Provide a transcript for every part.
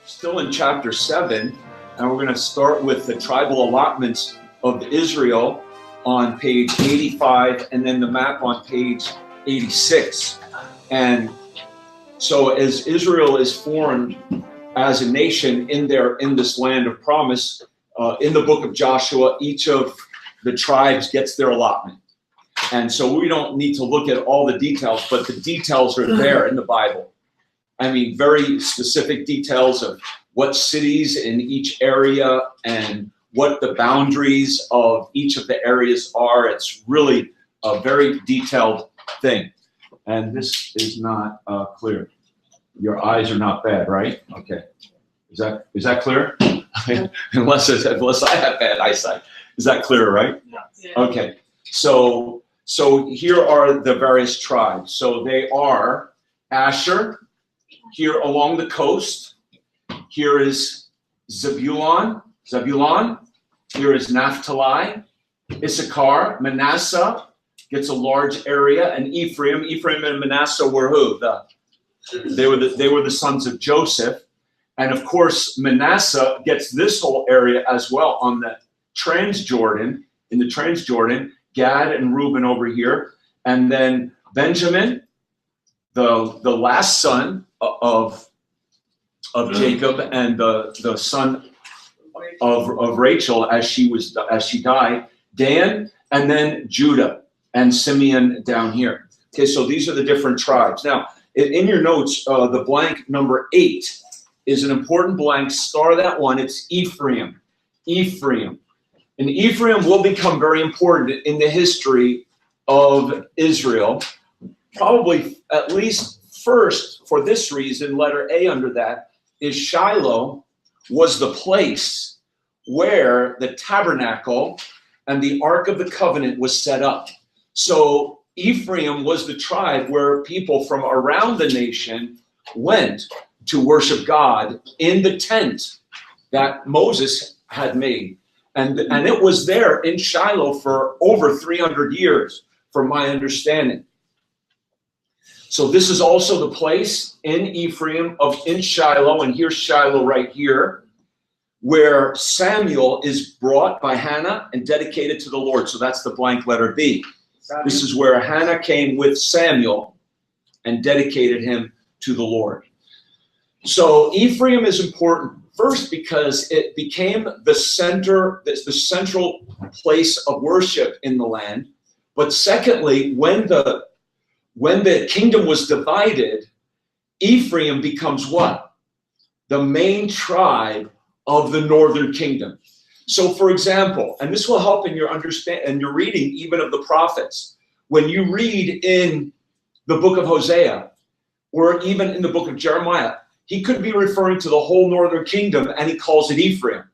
still in chapter 7, and we're going to start with the tribal allotments of Israel on page 85, and then the map on page 86. And so as Israel is formed as a nation in this land of promise, in the book of Joshua, each of the tribes gets their allotment. And so we don't need to look at all the details, but the details are there in the Bible. I mean, very specific details of what cities in each area and what the boundaries of each of the areas are. It's really a very detailed thing. And this is not clear. Your eyes are not bad, right? Okay. Is that clear? unless I have bad eyesight. Is that clear, right? Yeah. Okay. So here are the various tribes. So they are Asher, here along the coast. Here is Zebulon. Here is Naphtali. Issachar. Manasseh gets a large area. And Ephraim and Manasseh were who? They were the sons of Joseph. And of course, Manasseh gets this whole area as well on the Transjordan, in the Transjordan, Gad and Reuben over here. And then Benjamin, the last son of Jacob and the son of Rachel as she died, Dan, and then Judah and Simeon down here. Okay, so these are the different tribes. Now, in your notes, the blank number 8 is an important blank. Star that one. It's Ephraim. Ephraim. And Ephraim will become very important in the history of Israel. Probably at least first, for this reason, letter A under that, is Shiloh was the place where the tabernacle and the Ark of the Covenant was set up. So Ephraim was the tribe where people from around the nation went to worship God in the tent that Moses had made. And it was there in Shiloh for over 300 years, from my understanding. So this is also the place in Ephraim in Shiloh, and here's Shiloh right here, where Samuel is brought by Hannah and dedicated to the Lord. So that's the blank letter B. This is where Hannah came with Samuel and dedicated him to the Lord. So Ephraim is important, first because it became the central place of worship in the land. But secondly, when the kingdom was divided, Ephraim becomes what? The main tribe of the northern kingdom. So for example, and this will help in your understanding and your reading even of the prophets, when you read in the book of Hosea or even in the book of Jeremiah, he could be referring to the whole northern kingdom, and he calls it Ephraim.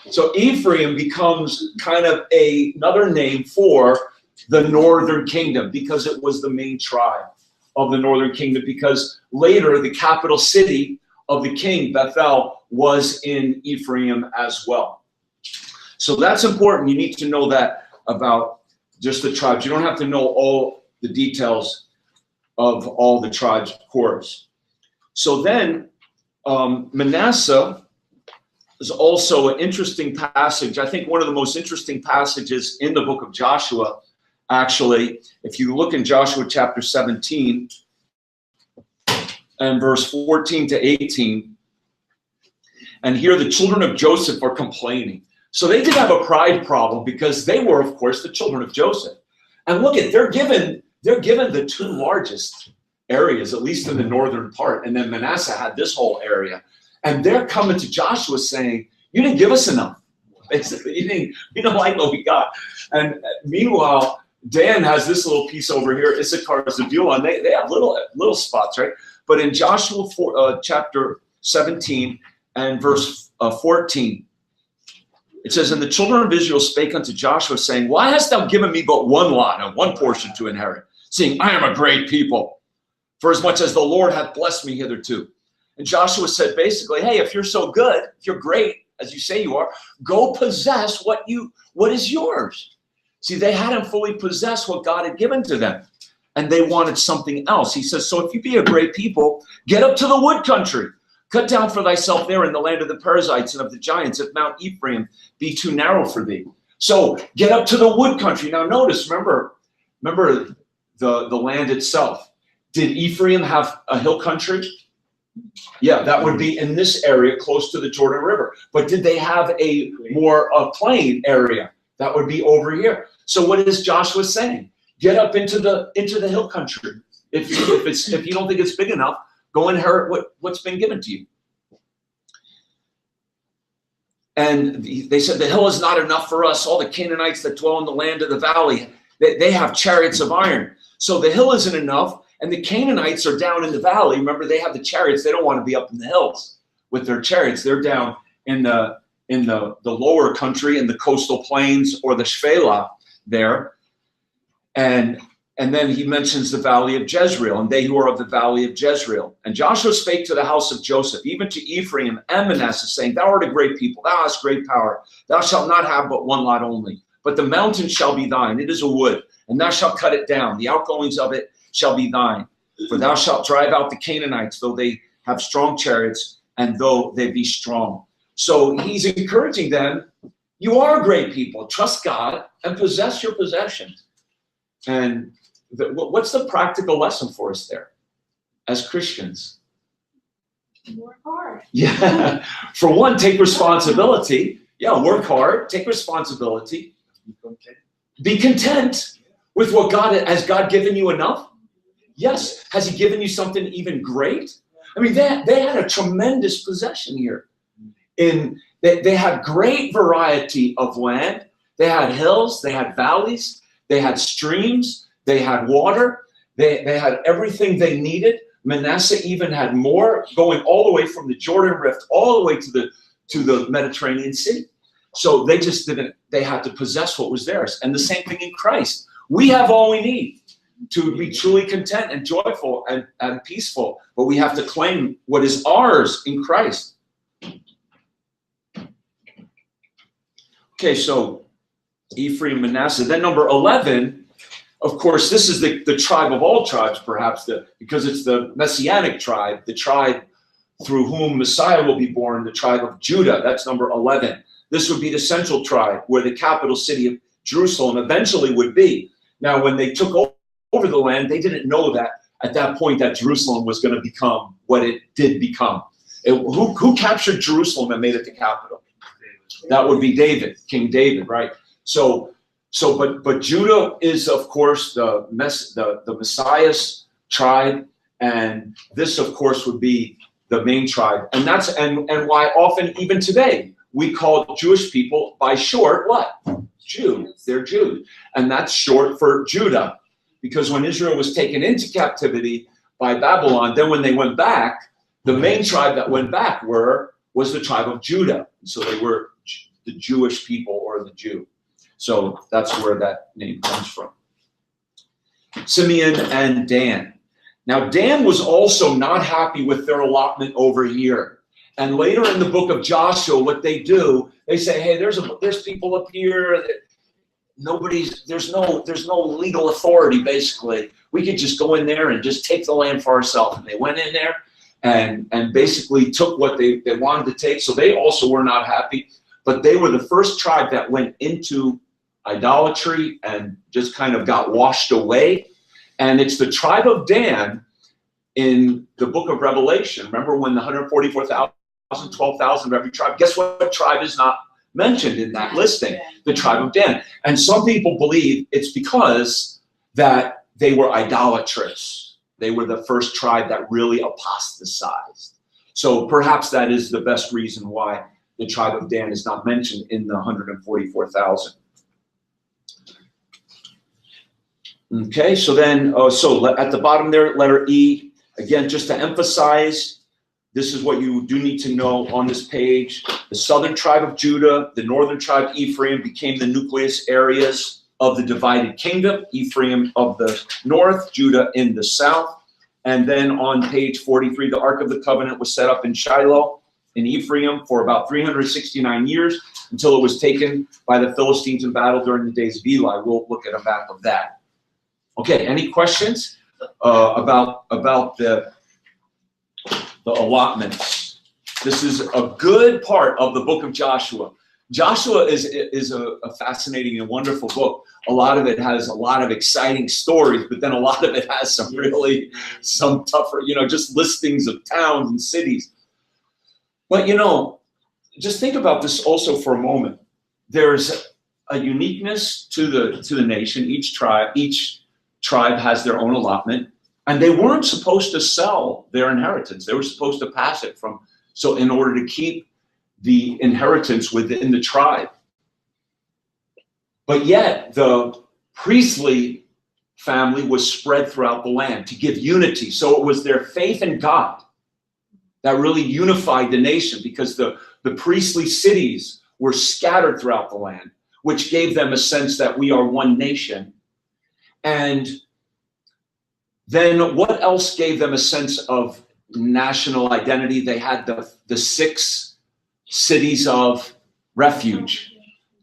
So Ephraim becomes kind of another name for the northern kingdom because it was the main tribe of the northern kingdom, because later the capital city of the king, Bethel, was in Ephraim as well. So that's important. You need to know that about just the tribes. You don't have to know all the details of all the tribes, of course. So then Manasseh is also an interesting passage. I think one of the most interesting passages in the book of Joshua, actually, if you look in Joshua chapter 17 and verse 14 to 18, and here the children of Joseph are complaining. So they did have a pride problem because they were, of course, the children of Joseph. And look at, they're given the two largest areas, at least in the northern part, and then Manasseh had this whole area, and they're coming to Joshua saying, "You didn't give us enough. Basically, you don't like what we got." And meanwhile, Dan has this little piece over here, Issachar, Zebulon. They have little spots, right? But in Joshua chapter 17 and verse 14, it says, "And the children of Israel spake unto Joshua, saying, Why hast thou given me but one lot and one portion to inherit, seeing I am a great people, for as much as the Lord hath blessed me hitherto?" And Joshua said basically, hey, if you're so good, if you're great, as you say you are, go possess what is yours. See, they hadn't fully possessed what God had given to them, and they wanted something else. He says, so if you be a great people, get up to the wood country. Cut down for thyself there in the land of the Perizzites and of the giants, if Mount Ephraim be too narrow for thee. So get up to the wood country. Now notice, remember the land itself. Did Ephraim have a hill country? Yeah, that would be in this area close to the Jordan River. But did they have a plain area? That would be over here. So what is Joshua saying? Get up into the hill country. If you don't think it's big enough, go inherit what's been given to you. And they said, the hill is not enough for us. All the Canaanites that dwell in the land of the valley, they have chariots of iron. So the hill isn't enough. And the Canaanites are down in the valley. Remember, they have the chariots. They don't want to be up in the hills with their chariots. They're down in the lower country, in the coastal plains or the Shephelah there. And then he mentions the valley of Jezreel, and they who are of the valley of Jezreel. And Joshua spake to the house of Joseph, even to Ephraim and Manasseh, saying, Thou art a great people, thou hast great power. Thou shalt not have but one lot only. But the mountain shall be thine, it is a wood, and thou shalt cut it down. The outgoings of it shall be thine. For thou shalt drive out the Canaanites, though they have strong chariots, and though they be strong. So he's encouraging them, you are a great people. Trust God and possess your possessions. And what's the practical lesson for us there as Christians? Work hard. Yeah. For one, take responsibility. Yeah, work hard, take responsibility. Be content with what has God given you enough? Yes. Has he given you something even great? I mean, they had a tremendous possession here. They had great variety of land. They had hills, they had valleys, they had streams, they had water, they had everything they needed. Manasseh even had more, going all the way from the Jordan Rift all the way to the Mediterranean Sea. So they just didn't, they had to possess what was theirs. And the same thing in Christ. We have all we need to be truly content and joyful and peaceful, but we have to claim what is ours in Christ. Okay, so Ephraim, Manasseh. Then number 11, of course, this is the tribe of all tribes, perhaps, because it's the Messianic tribe, the tribe through whom Messiah will be born, the tribe of Judah. That's number 11. This would be the central tribe, where the capital city of Jerusalem eventually would be. Now, when they took over the land, they didn't know that at that point that Jerusalem was going to become what it did become. Who captured Jerusalem and made it the capital? That would be David, King David, right? But Judah is, of course, the Messiah's tribe, and this, of course, would be the main tribe, and that's and why often even today we call Jewish people by short what? Jew. They're Jews, and that's short for Judah, because when Israel was taken into captivity by Babylon, then when they went back, the main tribe that went back was the tribe of Judah. So they were the Jewish people, or the Jew. So that's where that name comes from. Simeon and Dan. Now, Dan was also not happy with their allotment over here. And later in the book of Joshua, what they do, they say, hey, there's people up here. There's no legal authority, basically. We could just go in there and just take the land for ourselves. And they went in there and basically took what they wanted to take. So they also were not happy. But they were the first tribe that went into idolatry and just kind of got washed away. And it's the tribe of Dan in the book of Revelation. Remember when the 144,000, 12,000 of every tribe, guess what tribe is not mentioned in that listing? The tribe of Dan. And some people believe it's because that they were idolatrous. They were the first tribe that really apostatized. So perhaps that is the best reason why the tribe of Dan is not mentioned in the 144,000. Okay, so then, so at the bottom there, letter E, again, just to emphasize, this is what you do need to know on this page. The southern tribe of Judah, the northern tribe Ephraim became the nucleus areas of the divided kingdom. Ephraim of the north, Judah in the south. And then on page 43, the Ark of the Covenant was set up in Shiloh in Ephraim for about 369 years until it was taken by the Philistines in battle during the days of Eli. We'll look at a map of that. Okay, any questions about the allotments? This is a good part of the book of Joshua. Joshua is a fascinating and wonderful book. A lot of it has a lot of exciting stories, but then a lot of it has some tougher, just listings of towns and cities. But just think about this also for a moment. There's a uniqueness to the nation. Each tribe has their own allotment, and they weren't supposed to sell their inheritance. They were supposed to pass it in order to keep the inheritance within the tribe. But yet the priestly family was spread throughout the land to give unity. So it was their faith in God that really unified the nation, because the priestly cities were scattered throughout the land, which gave them a sense that we are one nation. And then what else gave them a sense of national identity? They had the 6 cities of refuge.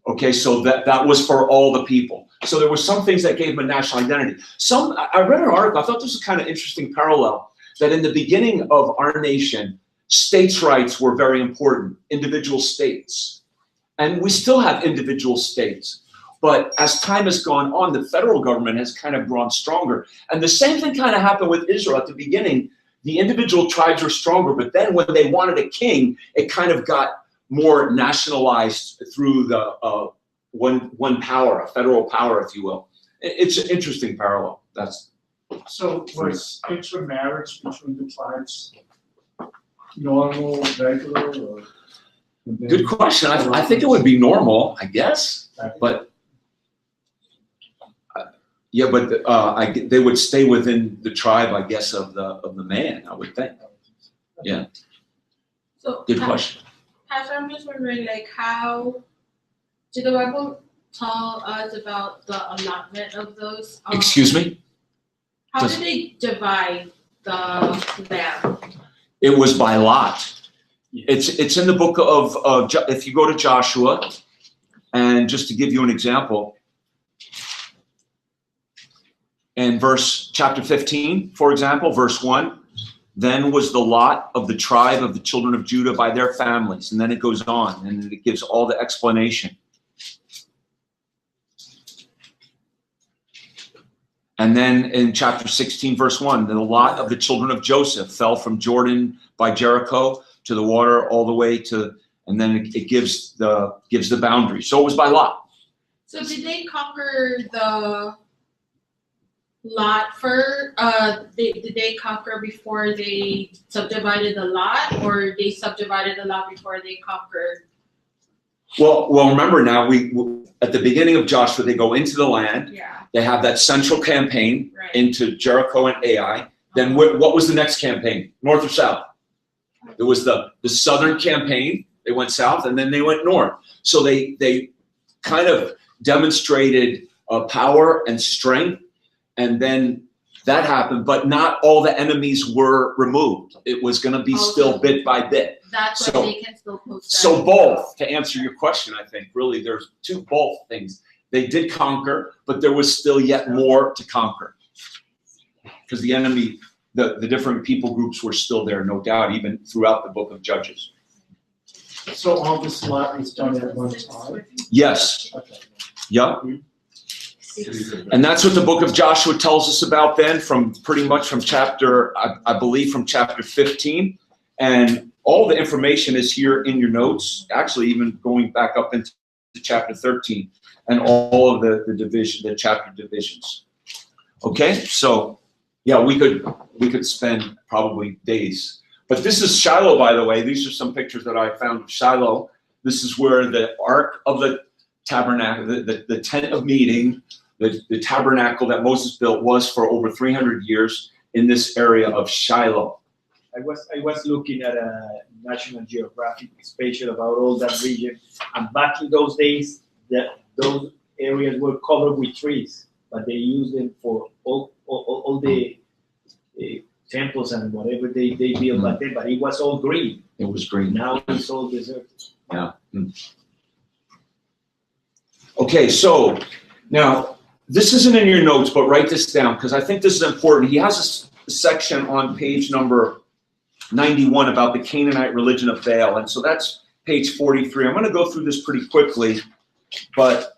Okay, so that was for all the people. So there were some things that gave them a national identity. I read an article, I thought this was kind of interesting parallel, that in the beginning of our nation, states' rights were very important, individual states. And we still have individual states. But as time has gone on, the federal government has kind of grown stronger. And the same thing kind of happened with Israel. At the beginning, the individual tribes were stronger, but then when they wanted a king, it kind of got more nationalized through the one power, a federal power, if you will. It's an interesting parallel. So was intermarriage between the tribes normal, regular, or? Good question. I think it would be normal, I guess, but they would stay within the tribe, I guess, of the man, I would think. Yeah. So, Good question. Pastor, I'm just wondering, how did the Bible tell us about the allotment of those? Excuse me? How did they divide the land? It was by lot. It's in the book of if you go to Joshua, and just to give you an example, in chapter 15, for example, verse 1, then was the lot of the tribe of the children of Judah by their families. And then it goes on, and it gives all the explanation. And then in chapter 16, verse 1, the lot of the children of Joseph fell from Jordan by Jericho to the water all the way to, and then it gives the boundary. So it was by lot. So did they conquer the lot did they conquer before they subdivided the lot, or they subdivided the lot before they conquered? Well, remember now, we at the beginning of Joshua, they go into the land. Yeah. They have that central campaign Right. into Jericho and Ai. Then what was the next campaign? North or south? It was the southern campaign. They went south, and then they went north. So they kind of demonstrated power and strength, and then that happened. But not all the enemies were removed. It was going to be still bit by bit. That's why they can still post. So both, to answer your question, I think really there's both things. They did conquer, but there was still yet more to conquer, because the enemy, the different people groups were still there, no doubt, even throughout the book of Judges. So all this lot is done at one time? Yes. Okay. Yep. And that's what the book of Joshua tells us about then, pretty much from chapter, I believe from chapter 15. And all the information is here in your notes, actually even going back up into chapter 13 and all of the chapter divisions. Okay, so yeah, we could spend probably days. But this is Shiloh, by the way. These are some pictures that I found of Shiloh. This is where the Ark of the Tabernacle, the tent of meeting, the tabernacle that Moses built was for over 300 years in this area of Shiloh. I was looking at a National Geographic special about all that region, and back in those days, those areas were covered with trees, but they used them for all the temples and whatever they built back then. But it was all green. It was green. Now it's all deserted. Yeah. Okay, so now this isn't in your notes, but write this down because I think this is important. He has a section on page number 91 about the Canaanite religion of Baal. And so that's page 43. I'm going to go through this pretty quickly, but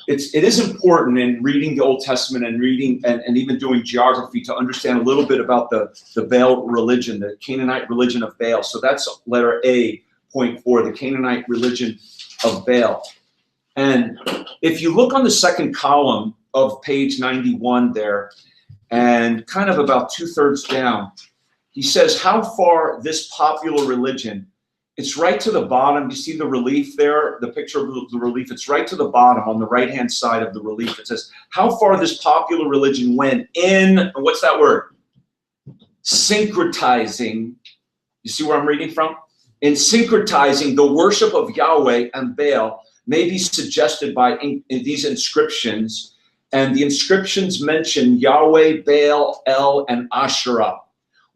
it is important in reading the Old Testament and reading and even doing geography to understand a little bit about the Baal religion, the Canaanite religion of Baal. So that's letter A, point 4, the Canaanite religion of Baal. And if you look on the second column of page 91 there, and kind of about 2/3 down, he says how far this popular religion, it's right to the bottom. You see the relief there, the picture of the relief? It's right to the bottom on the right-hand side of the relief. It says how far this popular religion went in, what's that word? Syncretizing. You see where I'm reading from? In syncretizing the worship of Yahweh and Baal may be suggested by in these inscriptions. And the inscriptions mention Yahweh, Baal, El, and Asherah.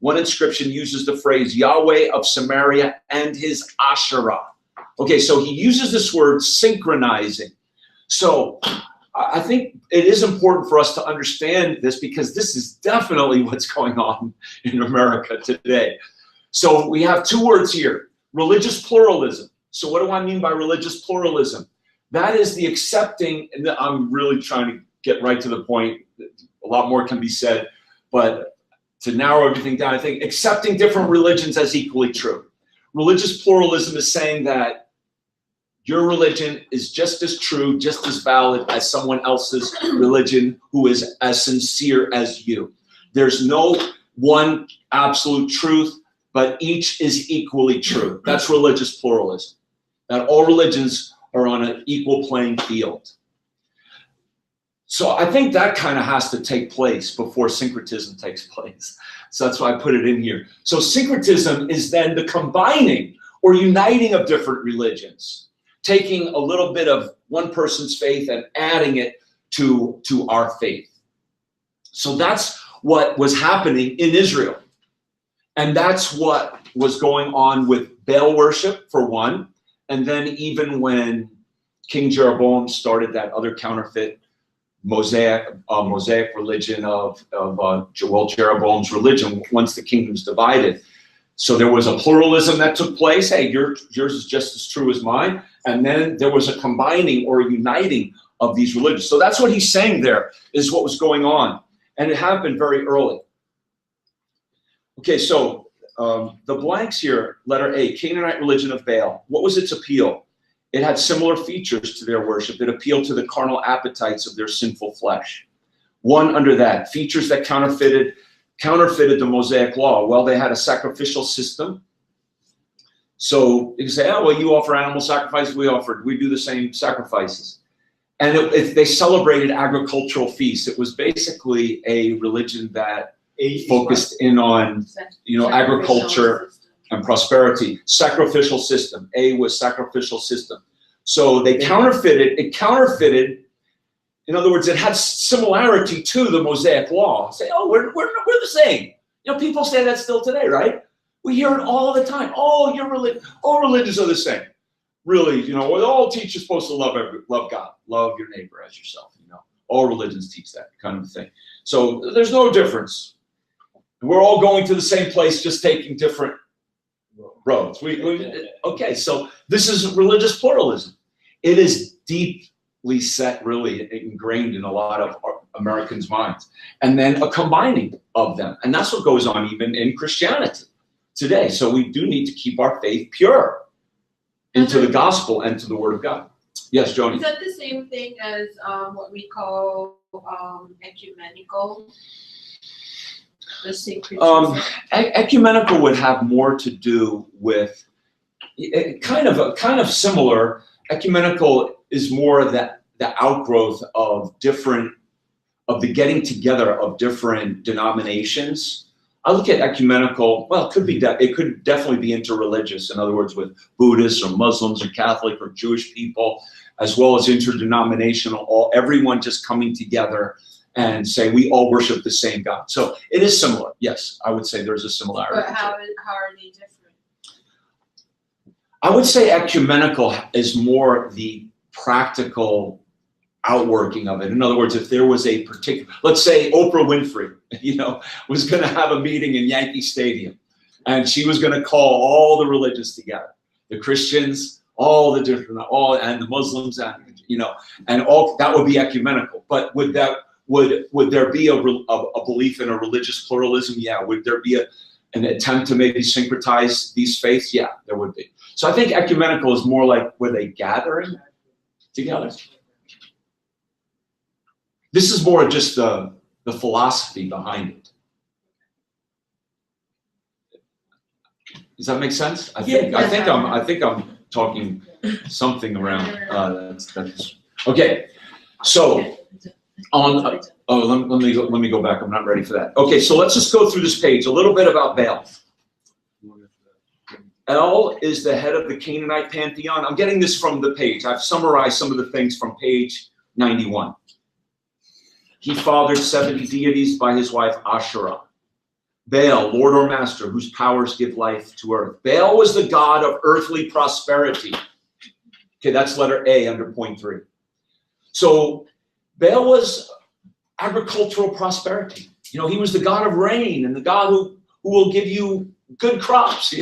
One inscription uses the phrase Yahweh of Samaria and his Asherah. Okay, so he uses this word synchronizing. So I think it is important for us to understand this because this is definitely what's going on in America today. So we have two words here, religious pluralism. So what do I mean by religious pluralism? That is the accepting, and I'm really trying to get right to the point. A lot more can be said, but to narrow everything down, I think accepting different religions as equally true. Religious pluralism is saying that your religion is just as true, just as valid as someone else's religion who is as sincere as you. There's no one absolute truth, but each is equally true. That's religious pluralism. That all religions are on an equal playing field. So I think that kind of has to take place before syncretism takes place. So that's why I put it in here. So syncretism is then the combining or uniting of different religions, taking a little bit of one person's faith and adding it to our faith. So that's what was happening in Israel. And that's what was going on with Baal worship, for one. And then even when King Jeroboam started that other counterfeit Mosaic religion of Jeroboam's religion once the kingdom's divided. So there was a pluralism that took place. Hey, yours is just as true as mine. And then there was a combining or uniting of these religions. So that's what he's saying there is what was going on. And it happened very early. Okay, so the blanks here, letter A, Canaanite religion of Baal. What was its appeal? It had similar features to their worship. It appealed to the carnal appetites of their sinful flesh. One under that, features that counterfeited the Mosaic law. Well, they had a sacrificial system. So you say, oh, well, you offer animal sacrifices, we do the same sacrifices. And they celebrated agricultural feasts. It was basically a religion that focused in on, agriculture and prosperity. Sacrificial system. A was sacrificial system. So they counterfeited. It counterfeited. In other words, it had similarity to the Mosaic law. Say, oh, we're the same. People say that still today, right? We hear it all the time. Oh, all religions are the same. Really, all teach you're supposed to love God, love your neighbor as yourself. All religions teach that kind of thing. So there's no difference. We're all going to the same place, just taking different roads. Okay, so this is religious pluralism. It is deeply set, really ingrained in a lot of Americans' minds. And then a combining of them. And that's what goes on even in Christianity today. So we do need to keep our faith pure into the gospel and to the word of God. Yes, Joni. Is that the same thing as what we call ecumenical? Ecumenical would have more to do with kind of similar. Ecumenical is more the outgrowth of the getting together of different denominations. I look at ecumenical, well, it could definitely be interreligious. In other words, with Buddhists or Muslims or Catholic or Jewish people, as well as interdenominational, everyone just coming together and say we all worship the same God. So it is similar. Yes, I would say there's a similarity. But how are they different? I would say ecumenical is more the practical outworking of it. In other words, if there was a particular, let's say Oprah Winfrey, was going to have a meeting in Yankee Stadium, And she was going to call all the religions together, the Christians, all the different, and the Muslims, and and all that would be ecumenical. But would there be a belief in a religious pluralism? Yeah. Would there be an attempt to maybe syncretize these faiths? Yeah, there would be. So I think ecumenical is more like were they gathering together? This is more just the philosophy behind it. Does that make sense? I think I'm talking something around. That's okay. So let me go back. I'm not ready for that. Okay, so let's just go through this page. A little bit about Baal. El is the head of the Canaanite pantheon. I'm getting this from the page. I've summarized some of the things from page 91. He fathered 70 deities by his wife Asherah. Baal, Lord or Master, whose powers give life to earth. Baal was the god of earthly prosperity. Okay, that's letter A under point 3. So Baal was agricultural prosperity. He was the god of rain and the god who will give you good crops,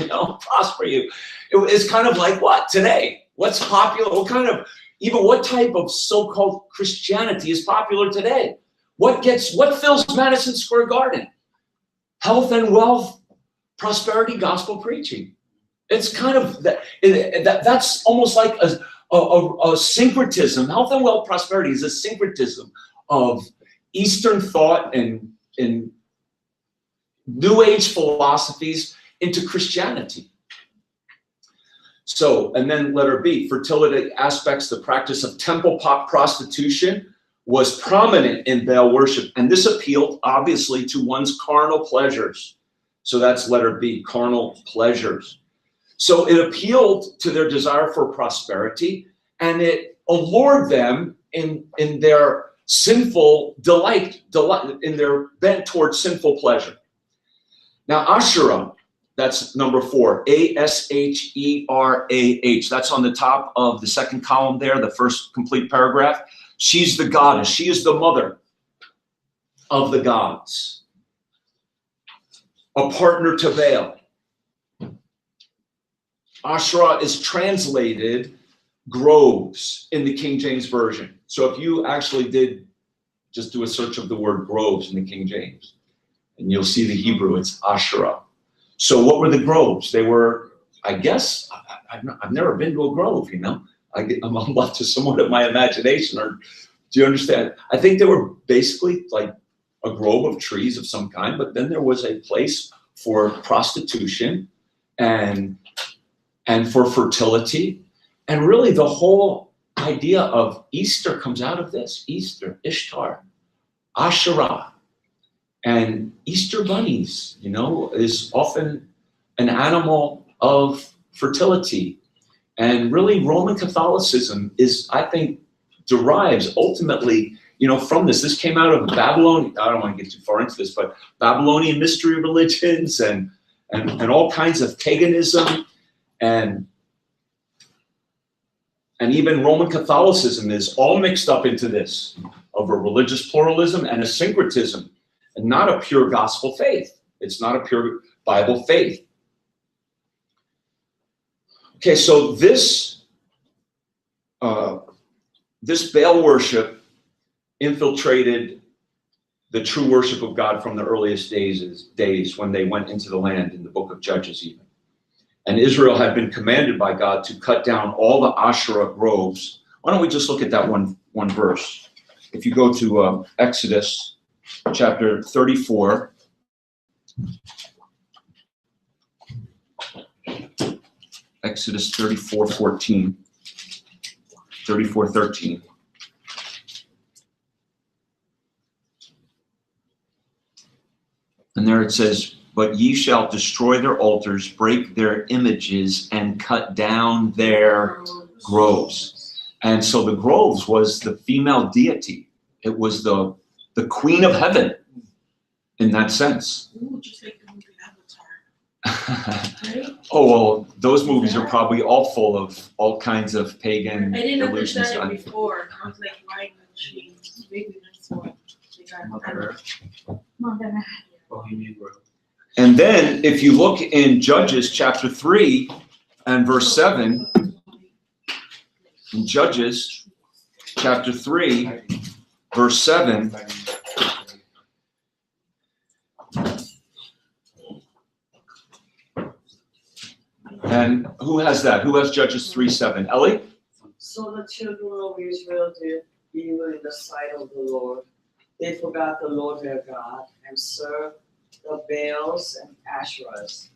prosper you. It's kind of like what today? What's popular? What type of so-called Christianity is popular today? What fills Madison Square Garden? Health and wealth, prosperity, gospel preaching. It's kind of that's almost like a syncretism. Health and wealth, prosperity is a syncretism of Eastern thought and New Age philosophies into Christianity. So, and then letter B, fertility aspects, the practice of temple prostitution was prominent in Baal worship, and this appealed obviously to one's carnal pleasures. So that's letter B, carnal pleasures. So it appealed to their desire for prosperity, and it allured them in their sinful delight, in their bent towards sinful pleasure. Now Asherah, that's number 4, Asherah. That's on the top of the second column there, the first complete paragraph. She's the goddess. She is the mother of the gods. A partner to Baal. Asherah is translated groves in the King James Version. So if you actually did just do a search of the word groves in the King James, and you'll see the Hebrew, it's Asherah. So what were the groves? They were, I guess, I've never been to a grove, I'm left to somewhat of my imagination. Or do you understand? I think they were basically like a grove of trees of some kind, but then there was a place for prostitution and for fertility. And really the whole idea of Easter comes out of this. Easter, Ishtar, Asherah, and Easter bunnies, is often an animal of fertility. And really Roman Catholicism is, I think, derives ultimately, from this. This came out of Babylon. I don't want to get too far into this, but Babylonian mystery religions and all kinds of paganism and even Roman Catholicism is all mixed up into this of a religious pluralism and a syncretism and not a pure gospel faith. It's not a pure Bible faith. Okay, so this Baal worship infiltrated the true worship of God from the earliest days when they went into the land in the book of Judges even. And Israel had been commanded by God to cut down all the Asherah groves. Why don't we just look at that one verse? If you go to Exodus chapter 34. Exodus 34:14, 34:13. And there it says, "But ye shall destroy their altars, break their images, and cut down their groves." And so the groves was the female deity. It was the queen of heaven in that sense. Ooh, just like the movie Avatar. Right? Oh, well, those movies are probably all full of all kinds of pagan I didn't illusions. understand it before. I was like, why would she? Maybe that's what they got. Mother Earth. Mother. Bohemian Grove. And then if you look in Judges chapter 3 and verse 7, in Judges chapter 3, verse 7, and who has that? Who has Judges 3:7? Ellie? So the children of Israel did evil in the sight of the Lord. They forgot the Lord their God and served the Baals and Asherahs.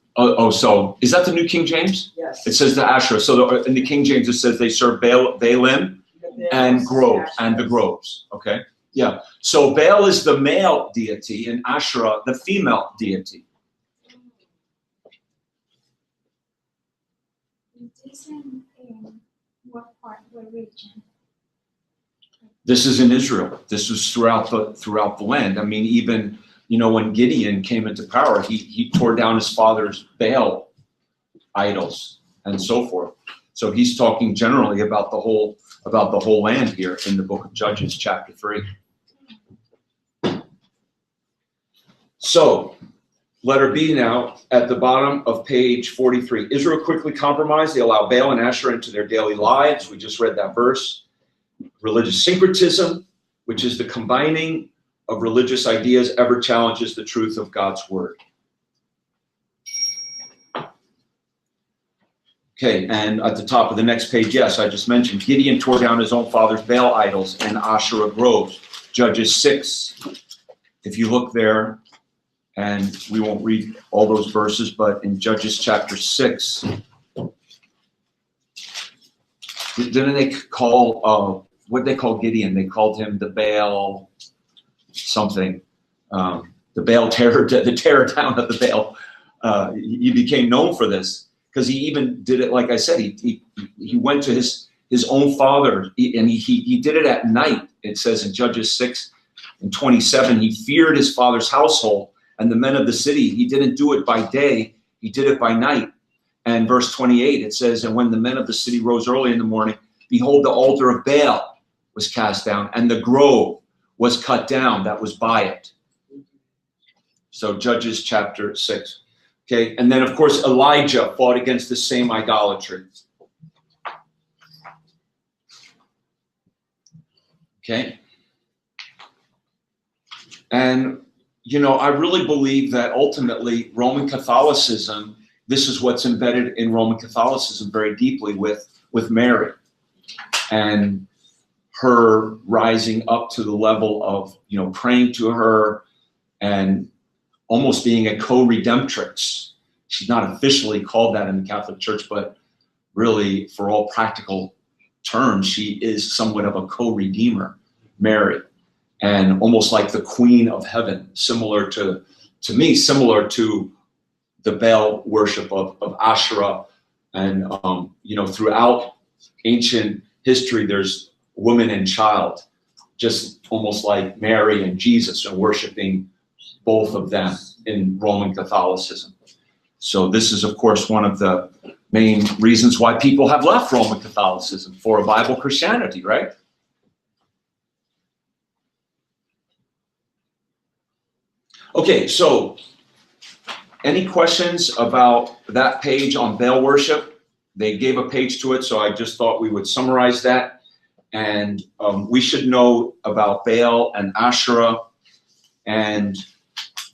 So is that the New King James? Yes. It says the Asherah. So in the King James it says they serve Baalim and groves and the groves. Okay, yeah. So Baal is the male deity and Asherah the female deity. Is this in what part, what region? This is in Israel. This was throughout the land. I mean, even when Gideon came into power, he tore down his father's Baal idols and so forth. So he's talking generally about the whole land here in the book of Judges, chapter 3. So, letter B now, at the bottom of page 43. Israel quickly compromised. They allow Baal and Asherah into their daily lives. We just read that verse. Religious syncretism, which is the combining of religious ideas, ever challenges the truth of God's word. Okay, and at the top of the next page, yes, I just mentioned Gideon tore down his own father's Baal idols and Asherah groves. Judges 6. If you look there, and we won't read all those verses, but in Judges chapter 6, didn't they call, what did they call Gideon? They called him the Baal something, the Baal terror, the terror down of the Baal. He became known for this because he even did it, like I said, he went to his own father and he did it at night. It says in Judges 6 and 27, he feared his father's household and the men of the city. He didn't do it by day, he did it by night. And verse 28, it says, and when the men of the city rose early in the morning, behold, the altar of Baal was cast down, and the grove was cut down that was by it. So Judges chapter 6. Okay, and then of course Elijah fought against the same idolatry. Okay. And I really believe that ultimately Roman Catholicism, this is what's embedded in Roman Catholicism very deeply with Mary and her rising up to the level of, praying to her and almost being a co-redemptrix. She's not officially called that in the Catholic Church, but really for all practical terms, she is somewhat of a co-redeemer, Mary, and almost like the Queen of Heaven, similar to the Baal worship of Asherah. And, throughout ancient history, there's woman and child, just almost like Mary and Jesus, and worshiping both of them in Roman Catholicism. So this is, of course, one of the main reasons why people have left Roman Catholicism for a Bible Christianity, right? Okay, so any questions about that page on Baal worship? They gave a page to it, so I just thought we would summarize that. And we should know about Baal and Asherah, and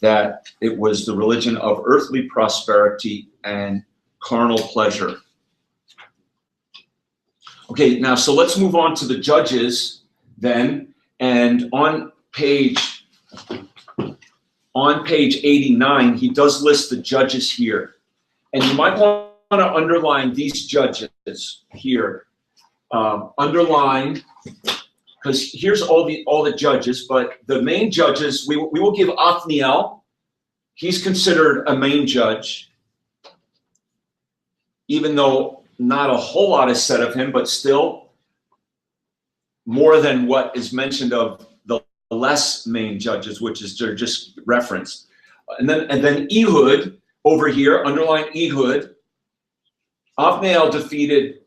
that it was the religion of earthly prosperity and carnal pleasure. Okay, now, so let's move on to the Judges then. And on page 89, he does list the judges here. And you might want to underline these judges here. Underline, because here's all the judges, but the main judges, we will give Othniel. He's considered a main judge, even though not a whole lot is said of him, but still more than what is mentioned of the less main judges, which is just referenced. And then Ehud over here, underline Ehud. Othniel defeated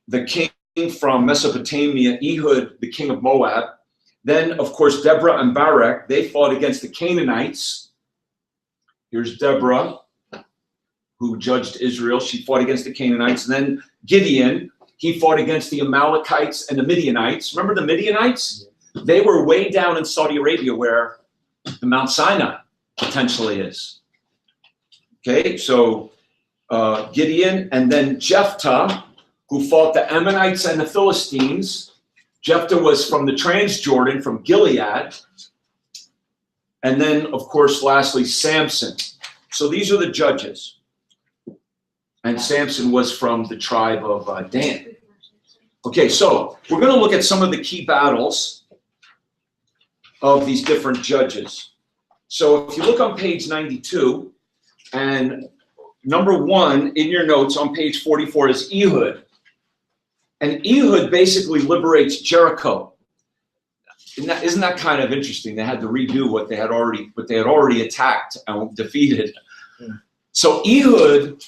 the king from Mesopotamia, Ehud, the king of Moab. Then, of course, Deborah and Barak, they fought against the Canaanites. Here's Deborah, who judged Israel. She fought against the Canaanites. And then Gideon, he fought against the Amalekites and the Midianites. Remember the Midianites? They were way down in Saudi Arabia where the Mount Sinai potentially is. Okay, so Gideon, and then Jephthah, who fought the Ammonites and the Philistines. Jephthah was from the Transjordan, from Gilead. And then, of course, lastly, Samson. So these are the judges. And Samson was from the tribe of Dan. Okay, so we're going to look at some of the key battles of these different judges. So if you look on page 92, and number 1 in your notes on page 44 is Ehud. And Ehud basically liberates Jericho. Isn't that kind of interesting? They had to redo what they had already attacked and defeated. Yeah. So Ehud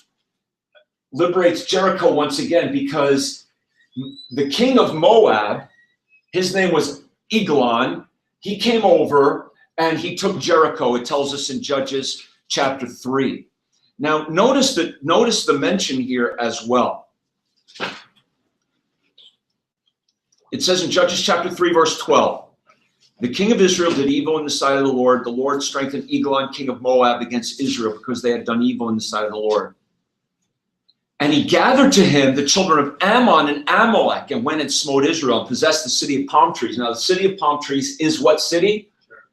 liberates Jericho once again because the king of Moab, his name was Eglon, he came over and he took Jericho. It tells us in Judges chapter 3. Now notice the mention here as well. It says in Judges chapter 3 verse 12, the king of Israel did evil in the sight of the Lord. The Lord strengthened Eglon, king of Moab, against Israel because they had done evil in the sight of the Lord. And he gathered to him the children of Ammon and Amalek and went and smote Israel and possessed the city of palm trees. Now the city of palm trees is what city?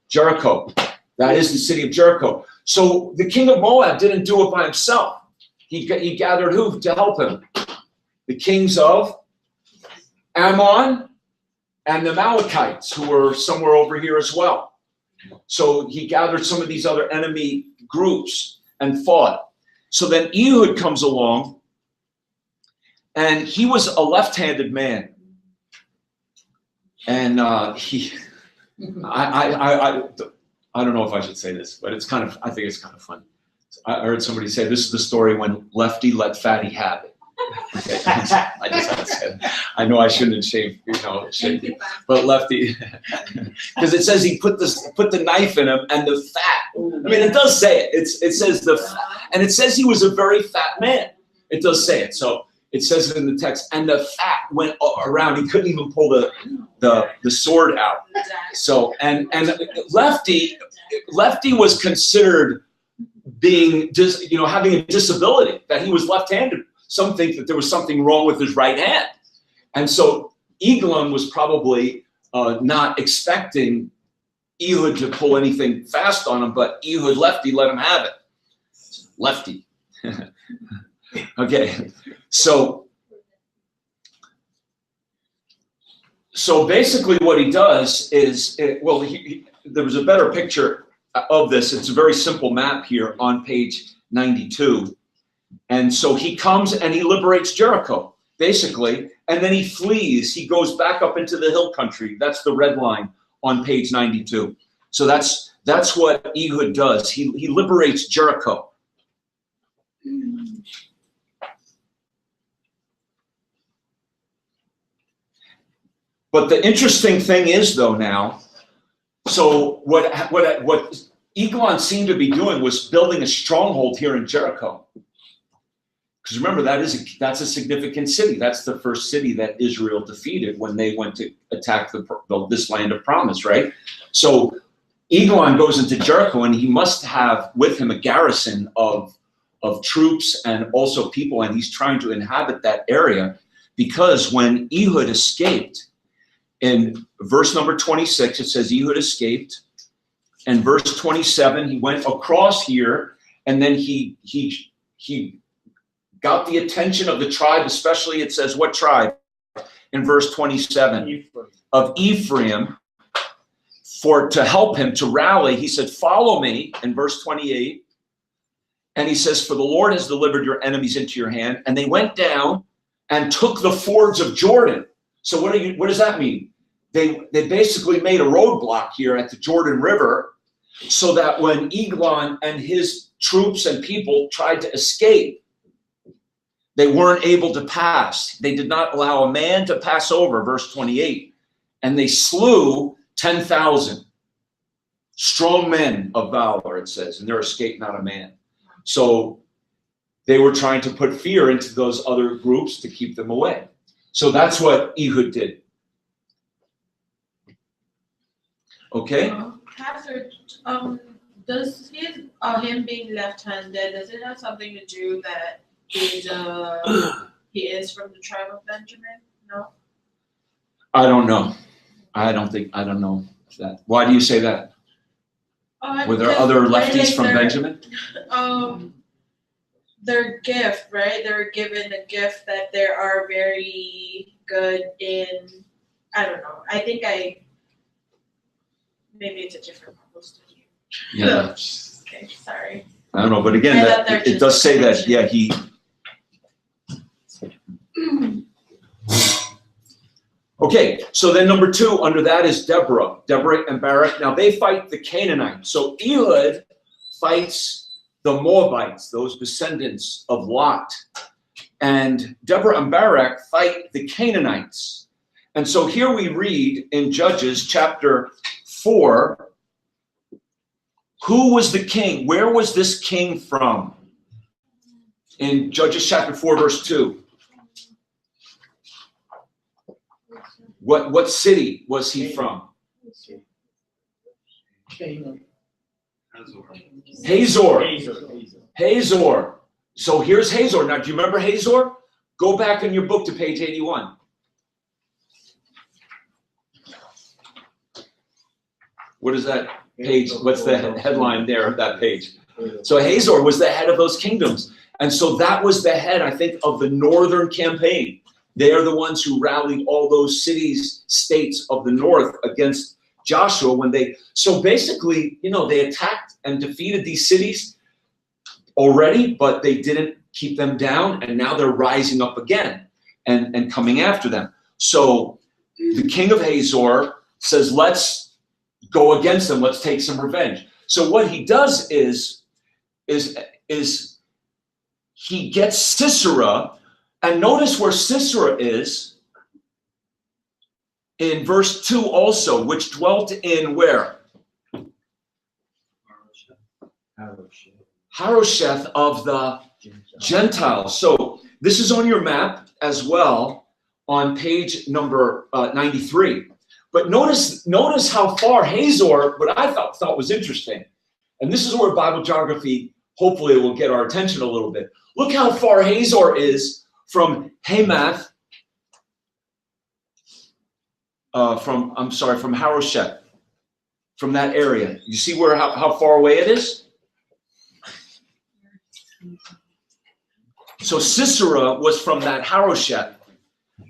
Jericho. That is the city of Jericho. So the king of Moab didn't do it by himself. He gathered who to help him? The kings of Ammon and the Amalekites, who were somewhere over here as well. So he gathered some of these other enemy groups and fought. So then Ehud comes along, and he was a left-handed man. And I don't know if I should say this, but I think it's kind of fun. I heard somebody say this is the story when Lefty let Fatty have it. Okay. I just had to say it. I know I shouldn't shame you, but Lefty, because it says he put the knife in him and the fat. I mean, it does say it. It says and it says he was a very fat man. It does say it. So it says it in the text, and the fat went around. He couldn't even pull the sword out. So and Lefty was considered being having a disability, that he was left-handed. Some think that there was something wrong with his right hand. And so Eglon was probably not expecting Ehud to pull anything fast on him, but Ehud Lefty let him have it. Lefty. Okay. So basically what he does is, there was a better picture of this. It's a very simple map here on page 92. And so he comes and he liberates Jericho, basically, and then he flees. He goes back up into the hill country. That's the red line on page 92. So that's what Ehud does. He liberates Jericho. But the interesting thing is, though, now, so what Eglon seemed to be doing was building a stronghold here in Jericho. Because remember, that's a significant city. That's the first city that Israel defeated when they went to attack this land of promise, right? So Eglon goes into Jericho, and he must have with him a garrison of troops and also people, and he's trying to inhabit that area, because when Ehud escaped, in verse number 26, it says Ehud escaped, and verse 27, he went across here, and then he got the attention of the tribe, especially it says what tribe? In verse 27, Ephraim. Of Ephraim, to help him to rally. He said, follow me, in verse 28. And he says, for the Lord has delivered your enemies into your hand. And they went down and took the fords of Jordan. So what does that mean? They basically made a roadblock here at the Jordan River, so that when Eglon and his troops and people tried to escape, they weren't able to pass. They did not allow a man to pass over, verse 28. And they slew 10,000. strong men of valor, it says, and there escaped not a man. So they were trying to put fear into those other groups to keep them away. So that's what Ehud did. Okay? Pastor, does him being left-handed, does it have something to do that he is from the tribe of Benjamin? No? I don't know. I don't know that. Why do you say that? Were there other lefties from Benjamin? Their gift, right? They're given a gift that they are very good in. I don't know. Maybe it's a different Bible study. Yeah. Okay, sorry. I don't know, but again, it does say that, yeah, he. Okay, so then number 2 under that is Deborah and Barak. Now they fight the Canaanites. So Ehud fights the Moabites, those descendants of Lot. And Deborah and Barak fight the Canaanites. And so here we read in Judges chapter 4, who was the king? Where was this king from? In Judges chapter 4, verse 2. What city was he from? Hazor. So here's Hazor. Now, do you remember Hazor? Go back in your book to page 81. What is that page? What's the headline there of that page? So Hazor was the head of those kingdoms. And so that was the head, I think, of the northern campaign. They are the ones who rallied all those cities, states of the north against Joshua so basically, they attacked and defeated these cities already, but they didn't keep them down, and now they're rising up again and coming after them. So the king of Hazor says, let's go against them, let's take some revenge. So what he does is he gets Sisera, and notice where Sisera is in verse 2 also, which dwelt in where? Harosheth of the Gentiles. So this is on your map as well on page number 93. But notice how far Hazor, what I thought was interesting, and this is where Bible geography hopefully will get our attention a little bit. Look how far Hazor is from Hamath, from Harosheth, from that area. You see how far away it is? So Sisera was from that Harosheth,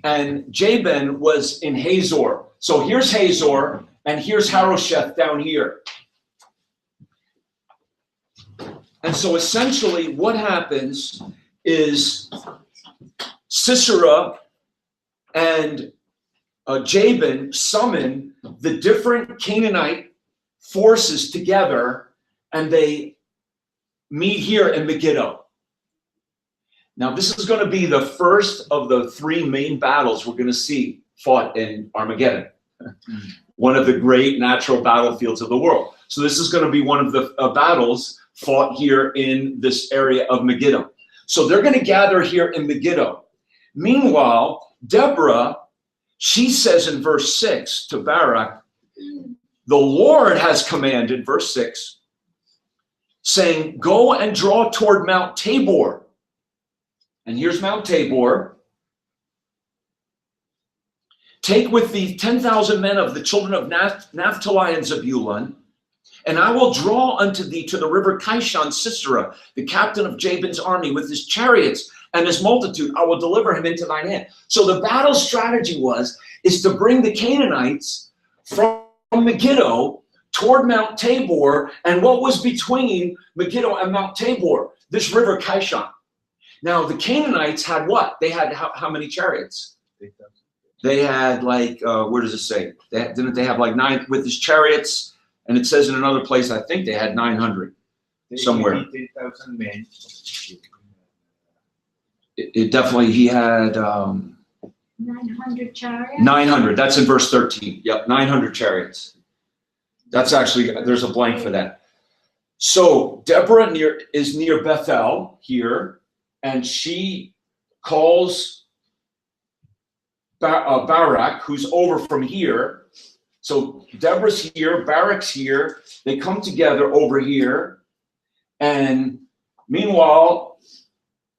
and Jabin was in Hazor. So here's Hazor, and here's Harosheth down here. And so essentially what happens is Sisera and Jabin summon the different Canaanite forces together, and they meet here in Megiddo. Now, this is going to be the first of the 3 main battles we're going to see fought in Armageddon, one of the great natural battlefields of the world. So this is going to be one of the battles fought here in this area of Megiddo. So they're going to gather here in Megiddo. Meanwhile, Deborah, she says in verse 6 to Barak, the Lord has commanded, verse 6, saying, go and draw toward Mount Tabor. And here's Mount Tabor. Take with thee 10,000 men of the children of Naphtali and Zebulun, and I will draw unto thee to the river Kishon Sisera, the captain of Jabin's army, with his chariots and his multitude. I will deliver him into thine hand. So the battle strategy is to bring the Canaanites from Megiddo toward Mount Tabor. And what was between Megiddo and Mount Tabor? This river Kishon. Now, the Canaanites had what? They had how many chariots? They had where does it say? Didn't they have 9 with his chariots? And it says in another place, I think they had 900 somewhere. 10,000 men. It definitely, he had 900 chariots. 900. That's in verse 13. Yep, 900 chariots. That's actually, there's a blank for that. So Deborah is near Bethel here, and she calls Barak, who's over from here. So Deborah's here, Barak's here. They come together over here, and meanwhile,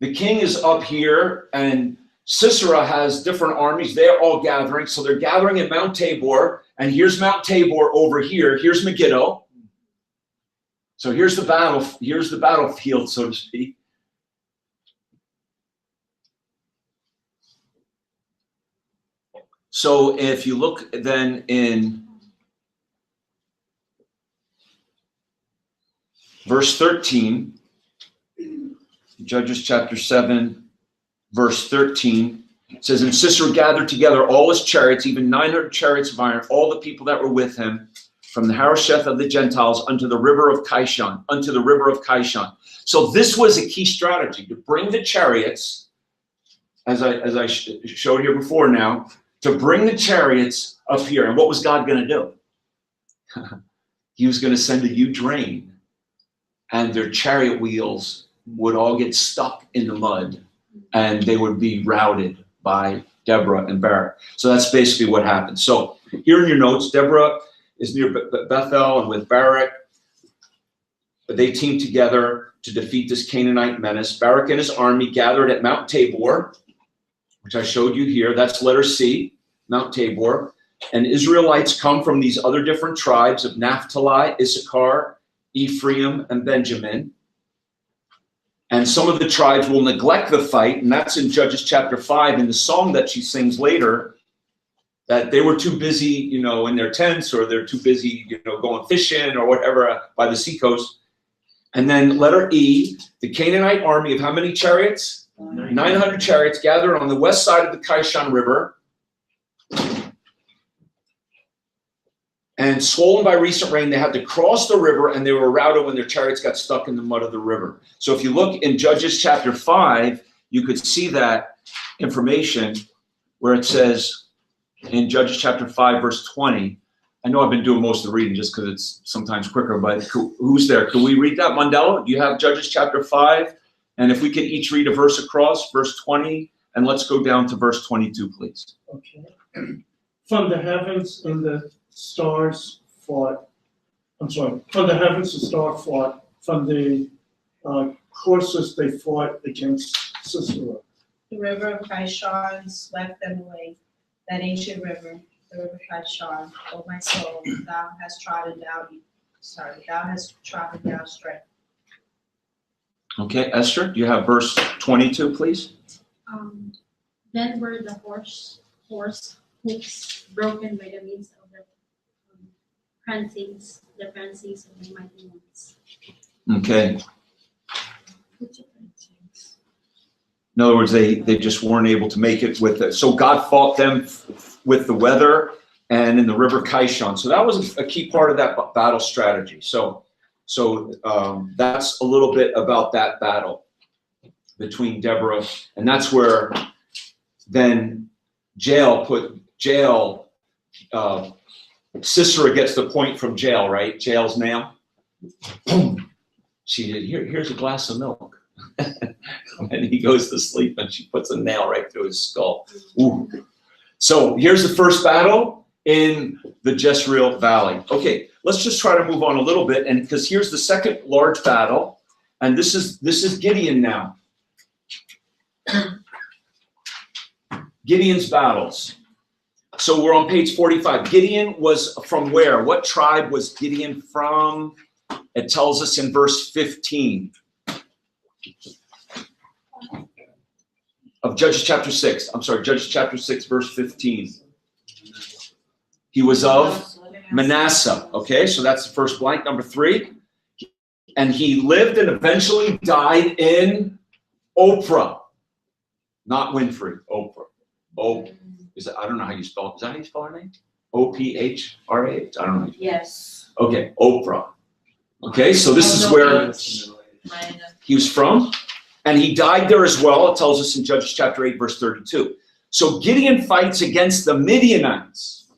the king is up here, and Sisera has different armies. They're all gathering. So they're gathering at Mount Tabor, and here's Mount Tabor over here. Here's Megiddo. So here's the battlefield, so to speak. So if you look then in verse 13, Judges chapter 7, verse 13, it says, and Sisera gathered together all his chariots, even 900 chariots of iron, all the people that were with him, from the Harosheth of the Gentiles unto the river of Kishon, So this was a key strategy, to bring the chariots, as I showed here before now, to bring the chariots up here. And what was God going to do? He was going to send a huge rain, and their chariot wheels would all get stuck in the mud, and they would be routed by Deborah and Barak. So that's basically what happened. So here in your notes, Deborah is near Bethel, and with Barak, they teamed together to defeat this Canaanite menace. Barak and his army gathered at Mount Tabor, which I showed you here. That's letter C, Mount Tabor. And Israelites come from these other different tribes of Naphtali, Issachar, Ephraim, and Benjamin. And some of the tribes will neglect the fight, and that's in Judges chapter 5 in the song that she sings later, that they were too busy, in their tents, or they're too busy, going fishing or whatever by the seacoast. And then letter E, the Canaanite army of how many chariots? 900 chariots gathered on the west side of the Kishon River. And swollen by recent rain, they had to cross the river, and they were routed when their chariots got stuck in the mud of the river. So if you look in Judges chapter 5, you could see that information where it says, in Judges chapter 5, verse 20, I know I've been doing most of the reading just because it's sometimes quicker, but who's there? Can we read that, Mandela? Do you have Judges chapter 5? And if we could each read a verse across, verse 20, and let's go down to verse 22, please. Okay. From the heavens and the stars fought. From the heavens the star fought. From the courses they fought against Sisera. The river of Kishon swept them away. That ancient river, the river Kishon, O my soul, thou hast trodden down strength. Okay, Esther, do you have verse 22, please? Then were the horse hooves broken by the means of the prancings of the mighty ones. Okay. In other words, they just weren't able to make it with it. So God fought them with the weather and in the river Kishon. So that was a key part of that battle strategy. So that's a little bit about that battle between Deborah, and that's where then Sisera gets the point from jail, right? Jail's nail. Boom. She did. Here's a glass of milk. And he goes to sleep, and she puts a nail right through his skull. Ooh. So here's the first battle in the Jezreel Valley. Okay, let's just try to move on a little bit, and because here's the second large battle, and this is Gideon now. Gideon's battles. So we're on page 45. Gideon was from where? What tribe was Gideon from? It tells us in verse 15 of Judges chapter 6. I'm sorry, Judges chapter 6, verse 15. He was of Manasseh. Okay, so that's the first blank, number 3. And he lived and eventually died in Oprah. Not Winfrey, Oprah. I don't know how you spell it. Is that how you spell her name? O-P-H-R-A-H? I don't know. Yes. Okay, Oprah. Okay, so this is where he was from. And he died there as well. It tells us in Judges chapter 8, verse 32. So Gideon fights against the Midianites,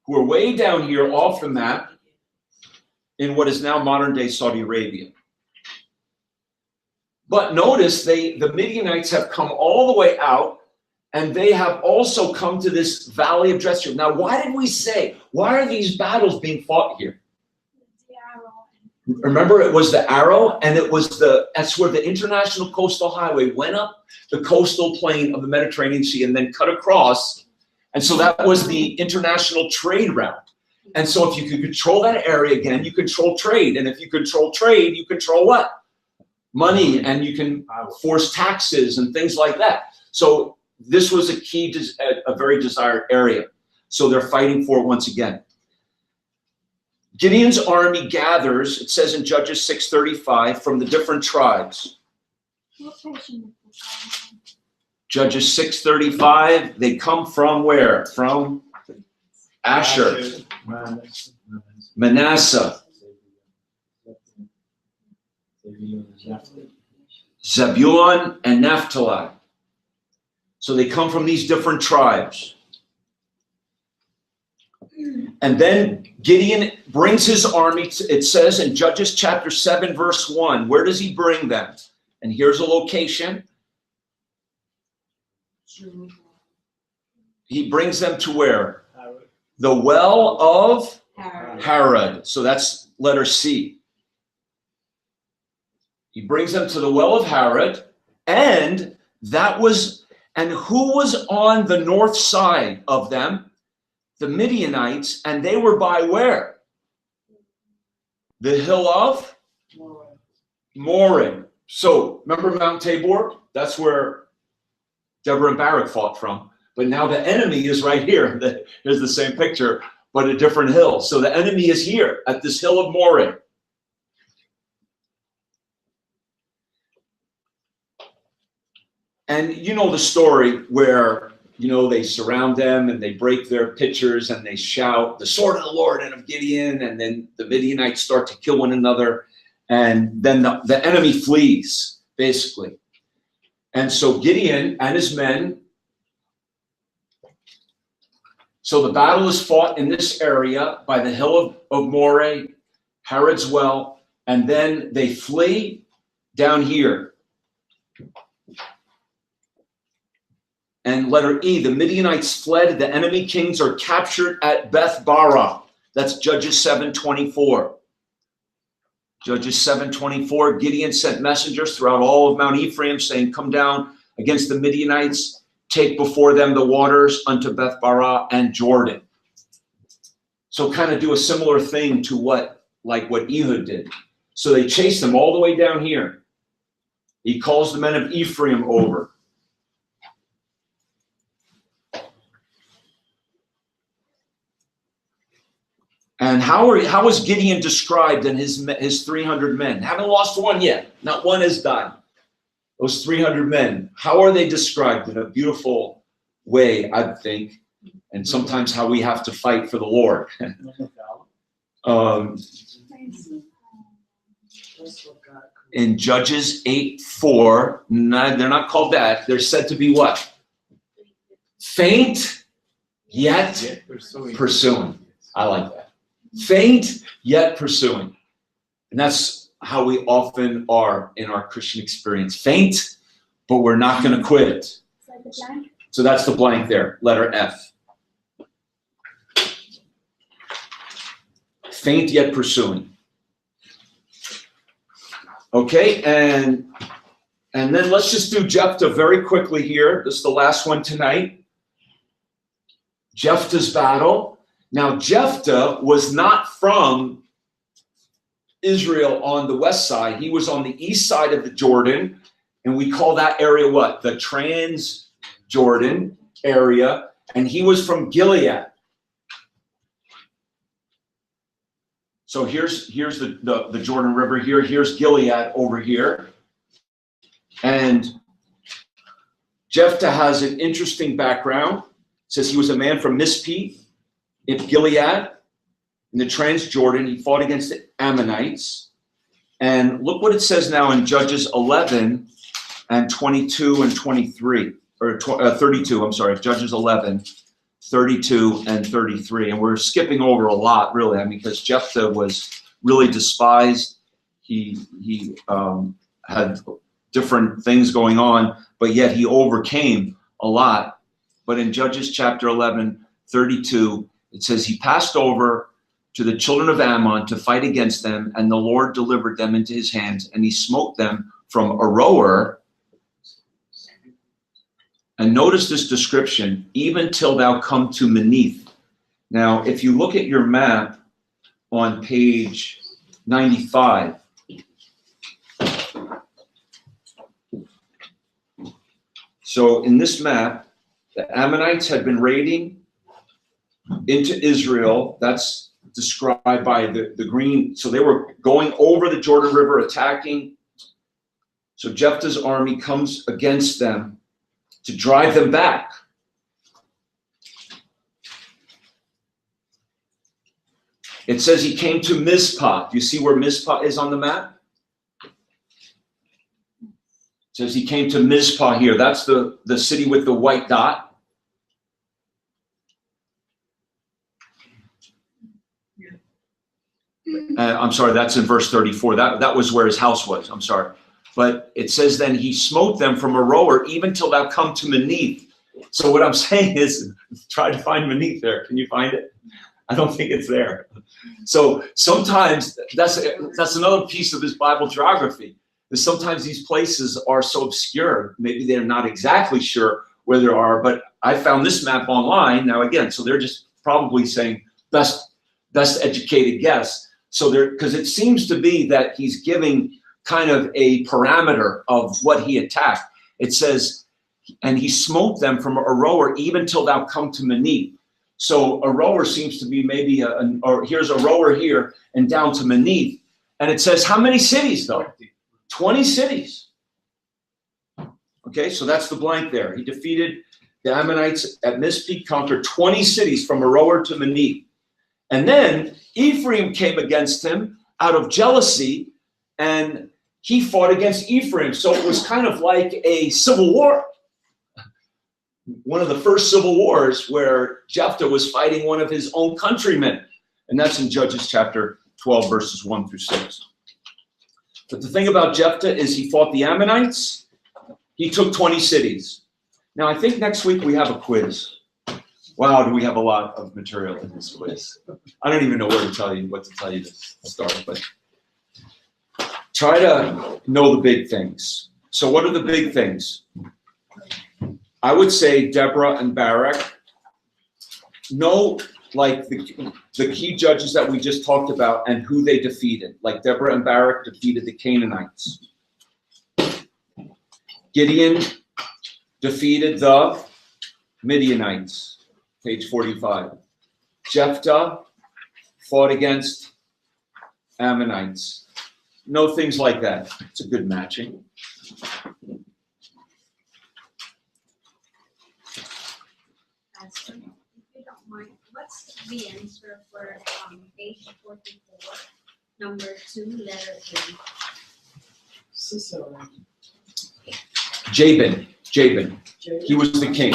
who are way down here off the map in what is now modern-day Saudi Arabia. But notice the Midianites have come all the way out, and they have also come to this valley of Jephthah. Now, why are these battles being fought here? Remember, it was the arrow, and that's where the international coastal highway went up the coastal plain of the Mediterranean Sea and then cut across. And so that was the international trade route. And so if you could control that area again, you control trade. And if you control trade, you control what? Money, and you can force taxes and things like that. So this was a very desired area. So they're fighting for it once again. Gideon's army gathers, it says in Judges 6:35, from the different tribes. Judges 6:35, they come from where? From Asher, Manasseh, Zebulun, and Naphtali. So they come from these different tribes. And then Gideon brings his army, it says in Judges chapter 7, verse 1. Where does he bring them? And here's a location. He brings them to where? The well of Harod. So that's letter C. He brings them to the well of Harod, and who was on the north side of them? The Midianites, and they were by where? The hill of Morin. So remember Mount Tabor? That's where Deborah and Barak fought from. But now the enemy is right here. Here's the same picture, but a different hill. So the enemy is here at this hill of Morin. And you know the story where they surround them and they break their pitchers and they shout, "The sword of the Lord and of Gideon," and then the Midianites start to kill one another, and then the enemy flees, basically. And so Gideon and his men, so the battle is fought in this area by the hill of Moreh, Harod's well, and then they flee down here. And letter E, the Midianites fled. The enemy kings are captured at Beth Barah. That's Judges 7:24. Judges 7:24, Gideon sent messengers throughout all of Mount Ephraim, saying, "Come down against the Midianites, take before them the waters unto Beth Barah and Jordan." So kind of do a similar thing to what Ehud did. So they chased them all the way down here. He calls the men of Ephraim over. And how was Gideon described in his 300 men? Haven't lost one yet. Not one has died. Those 300 men, how are they described? In a beautiful way, I think. And sometimes how we have to fight for the Lord. In Judges 8:4, they're not called that. They're said to be what? Faint, yet pursuing. I like that. Faint, yet pursuing. And that's how we often are in our Christian experience. Faint, but we're not going to quit. So that's the blank there, letter F. Faint, yet pursuing. Okay, and then let's just do Jephthah very quickly here. This is the last one tonight. Jephthah's battle. Now, Jephthah was not from Israel on the west side. He was on the east side of the Jordan, and we call that area what? The Trans-Jordan area, and he was from Gilead. So here's the Jordan River here. Here's Gilead over here. And Jephthah has an interesting background. It says he was a man from Mizpeh in Gilead, in the Trans-Jordan. He fought against the Ammonites. And look what it says now in Judges 11 and 22 and 23, or 32, I'm sorry, Judges 11, 32 and 33. And we're skipping over a lot, really. I mean, because Jephthah was really despised. He had different things going on, but yet he overcame a lot. But in Judges chapter 11, 32, it says, he passed over to the children of Ammon to fight against them, and the Lord delivered them into his hands, and he smote them from Aroer. And notice this description, even till thou come to Meneth. Now, if you look at your map on page 95, so in this map, the Ammonites had been raiding into Israel. That's described by the green. So they were going over the Jordan River, attacking. So Jephthah's army comes against them to drive them back. It says he came to Mizpah. Do you see where Mizpah is on the map? It says he came to Mizpah here. That's the city with the white dot. I'm sorry, that's in verse 34. That was where his house was. I'm sorry. But it says then he smote them from Aroer even till thou come to Meneth. So what I'm saying is, try to find Meneth there. Can you find it? I don't think it's there. So sometimes that's another piece of this Bible geography. Is sometimes these places are so obscure, maybe they're not exactly sure where they are. But I found this map online now again, so they're just probably saying best educated guess. So there, because it seems to be that he's giving kind of a parameter of what he attacked. It says, and he smote them from Aroer even till thou come to Meneth. So Aroer seems to be maybe or here's Aroer here and down to Meneth. And it says how many cities though? 20 cities. Okay, so that's the blank there. He defeated the Ammonites at Mizpeh, conquered 20 cities from Aroer to Meneth. And then Ephraim came against him out of jealousy, and he fought against Ephraim. So it was kind of like a civil war. One of the first civil wars where Jephthah was fighting one of his own countrymen. And that's in Judges chapter 12, verses 1 through 6. But the thing about Jephthah is he fought the Ammonites. He took 20 cities. Now, I think next week we have a quiz. Wow, do we have a lot of material in this quiz. I don't even know what to tell you to start, but try to know the big things. So what are the big things? I would say Deborah and Barak. Know like the key judges that we just talked about and who they defeated. Like Deborah and Barak defeated the Canaanites. Gideon defeated the Midianites. Page 45. Jephthah fought against Ammonites. No things like that. It's a good matching. Pastor, if you don't mind, what's the answer for page 44, number 2, letter A? Sisera. Jabin. He was the king.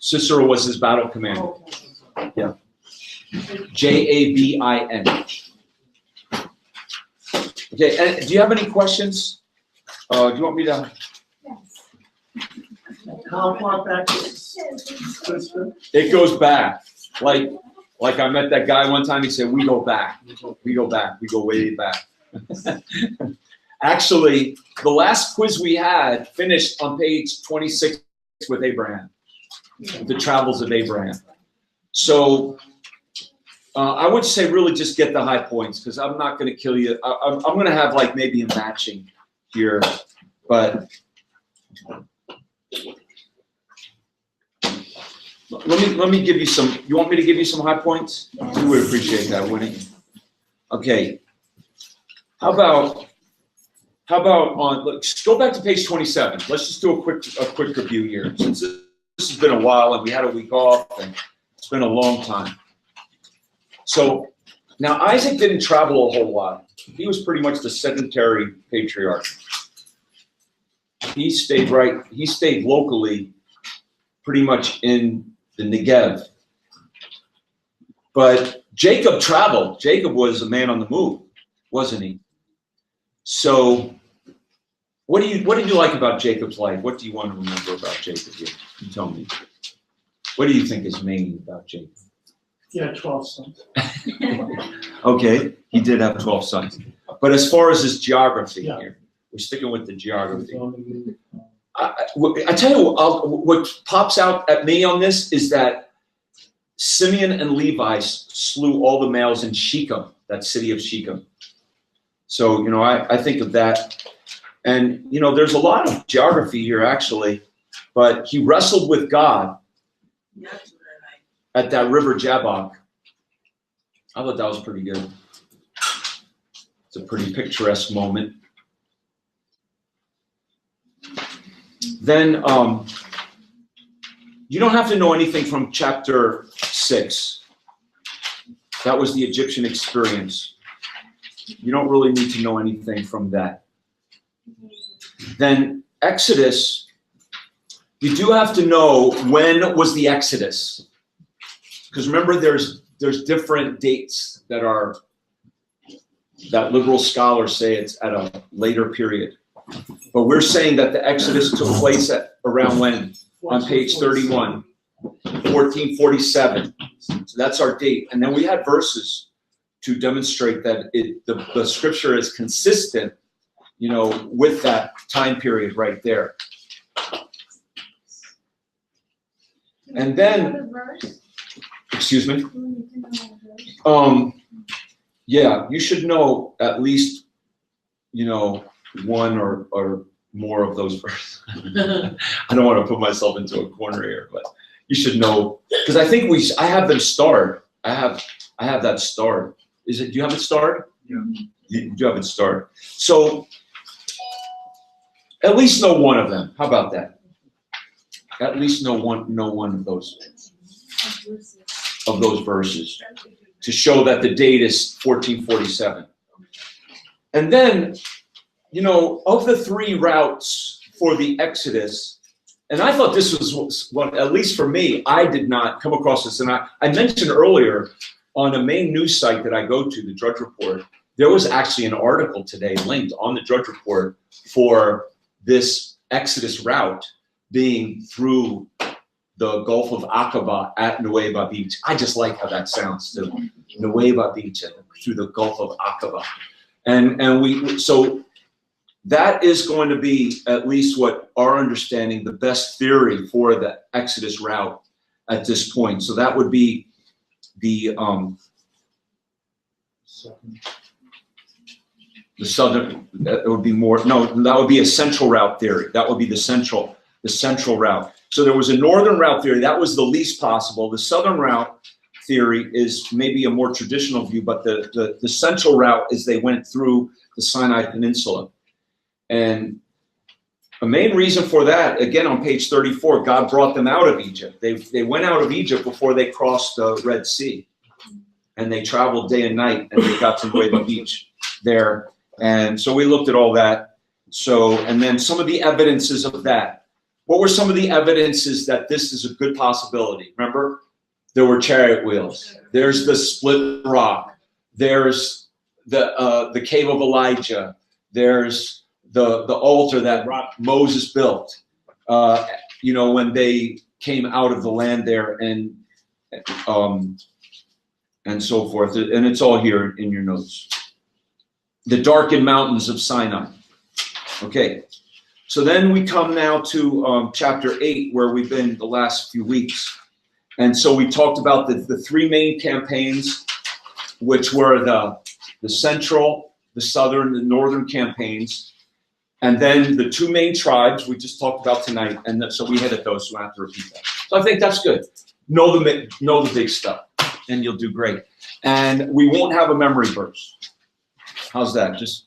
Sisera was his battle commander. Yeah. Jabin. Okay, and do you have any questions? Do you want me to? Yes. How far back is this? It goes back. Like I met that guy one time, he said, we go back. We go way back. Actually, the last quiz we had finished on page 26 with Abraham, the travels of Abraham. So I would say really just get the high points because I'm not going to kill you. I'm going to have like maybe a matching here, but let me give you some. You want me to give you some high points? Yes. You would appreciate that, wouldn't you? Okay. How about let's go back to page 27. Let's just do a quick review here. Since this has been a while and we had a week off and it's been a long time. So now Isaac didn't travel a whole lot. He was pretty much the sedentary patriarch. He stayed locally pretty much in the Negev But Jacob traveled. Jacob was a man on the move, wasn't he? So what did you like about Jacob's life? What do you want to remember about Jacob here? You tell me. What do you think is main about Jacob? He had 12 sons. Okay, he did have 12 sons. But as far as his geography Yeah. here, we're sticking with the geography. On the move. I tell you what pops out at me on this is that Simeon and Levi slew all the males in Shechem, that city of Shechem. So, I think of that. And, there's a lot of geography here, actually. But he wrestled with God at that river Jabbok. I thought that was pretty good. It's a pretty picturesque moment. Then you don't have to know anything from chapter 6. That was the Egyptian experience. You don't really need to know anything from that. Then Exodus, you do have to know when was the Exodus. Because remember, there's different dates that liberal scholars say it's at a later period. But we're saying that the Exodus took place at around when? On page 31, 1447. So that's our date. And then we had verses to demonstrate that the scripture is consistent, with that time period right there. And then, excuse me? Yeah, you should know at least, one or more of those verses. I don't want to put myself into a corner here, but you should know, because I think I have them starred. I have that starred. Do you have it starred? Yeah. You do have it starred. So at least know one of them. How about that? At least know one of those verses to show that the date is 1447. And then, of the 3 routes for the Exodus, and I thought this was one, at least for me, I did not come across this. And I mentioned earlier on a main news site that I go to, the Drudge Report, there was actually an article today linked on the Drudge Report for this Exodus route being through the Gulf of Aqaba at Nueva Beach. I just like how that sounds too. Nueva Beach, through the Gulf of Aqaba. And so that is going to be, at least what our understanding, the best theory for the Exodus route at this point. So that would be the southern, that would be more, no, that would be a central route theory. That would be the central route. So there was a northern route theory. That was the least possible. The southern route theory is maybe a more traditional view, but the central route is they went through the Sinai Peninsula. And a main reason for that, again, on page 34, God brought them out of Egypt. They went out of Egypt before they crossed the Red Sea. And they traveled day and night, and they got to Nueva Beach there. And so we looked at all that. So, and then some of the evidences of that. What were some of the evidences that this is a good possibility? Remember, there were chariot wheels. There's the split rock. There's the cave of Elijah. There's the altar that Moses built. When they came out of the land there, and so forth. And it's all here in your notes. The darkened mountains of Sinai. Okay. So then we come now to chapter 8, where we've been the last few weeks. And so we talked about the 3 main campaigns, which were the central, the southern, the northern campaigns. And then the 2 main tribes we just talked about tonight. And so we hit at those, so we don't have to repeat that. So I think that's good. Know the big stuff, and you'll do great. And we won't have a memory verse. How's that? Just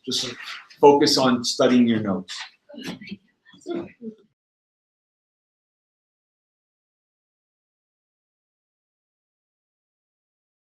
focus on studying your notes.